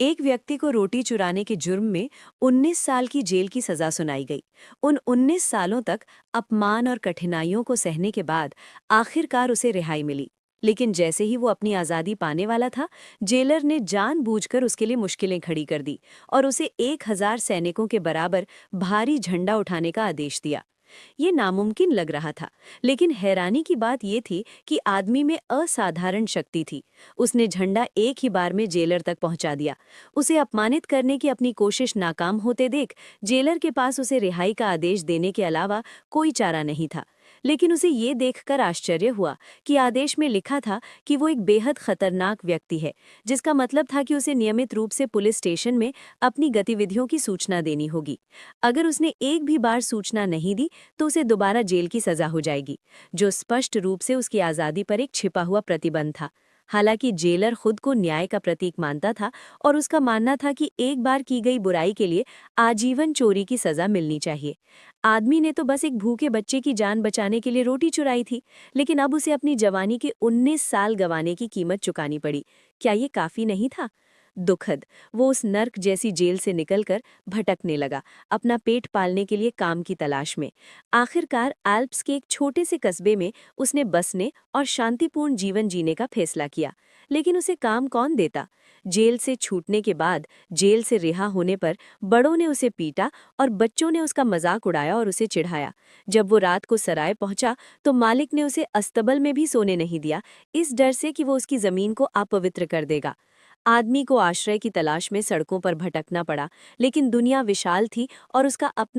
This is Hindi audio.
एक व्यक्ति को रोटी चुराने के जुर्म में 19 साल की जेल की सजा सुनाई गई। उन 19 सालों तक अपमान और कठिनाइयों को सहने के बाद आखिरकार उसे रिहाई मिली। लेकिन जैसे ही वो अपनी आज़ादी पाने वाला था, जेलर ने जानबूझकर उसके लिए मुश्किलें खड़ी कर दी और उसे 1000 सैनिकों के बराबर भारी झंडा उठाने का आदेश दिया। ये नामुमकिन लग रहा था, लेकिन हैरानी की बात ये थी कि आदमी में असाधारण शक्ति थी। उसने झंडा एक ही बार में जेलर तक पहुंचा दिया। उसे अपमानित करने की अपनी कोशिश नाकाम होते देख जेलर के पास उसे रिहाई का आदेश देने के अलावा कोई चारा नहीं था। लेकिन उसे ये देखकर आश्चर्य हुआ कि आदेश में लिखा था कि वो एक बेहद खतरनाक व्यक्ति है, जिसका मतलब था कि उसे नियमित रूप से पुलिस स्टेशन में अपनी गतिविधियों की सूचना देनी होगी। अगर उसने एक भी बार सूचना नहीं दी तो उसे दोबारा जेल की सजा हो जाएगी, जो स्पष्ट रूप से उसकी आज़ादी पर एक छिपा हुआ प्रतिबंध था। हालांकि जेलर खुद को न्याय का प्रतीक मानता था और उसका मानना था कि एक बार की गई बुराई के लिए आजीवन चोरी की सजा मिलनी चाहिए। आदमी ने तो बस एक भूखे बच्चे की जान बचाने के लिए रोटी चुराई थी, लेकिन अब उसे अपनी जवानी के 19 साल गंवाने की कीमत चुकानी पड़ी। क्या ये काफी नहीं था? दुखद, वो उस नर्क जैसी जेल से निकलकर भटकने लगा, अपना पेट पालने के लिए काम की तलाश में। आखिरकार एल्प्स के एक छोटे से कस्बे में उसने बसने और शांतिपूर्ण जीवन जीने का फैसला किया। लेकिन उसे काम कौन देता? जेल से छूटने के बाद, जेल से रिहा होने पर बड़ों ने उसे पीटा और बच्चों ने उसका मजाक उड़ाया और उसे चिढ़ाया। जब वो रात को सराय पहुंचा तो मालिक ने उसे अस्तबल में भी सोने नहीं दिया, इस डर से कि वो उसकी जमीन को अपवित्र कर देगा। आदमी को आश्रय की तलाश में सड़कों पर भटकना पड़ा, लेकिन दुनिया विशाल थी और उसका अपना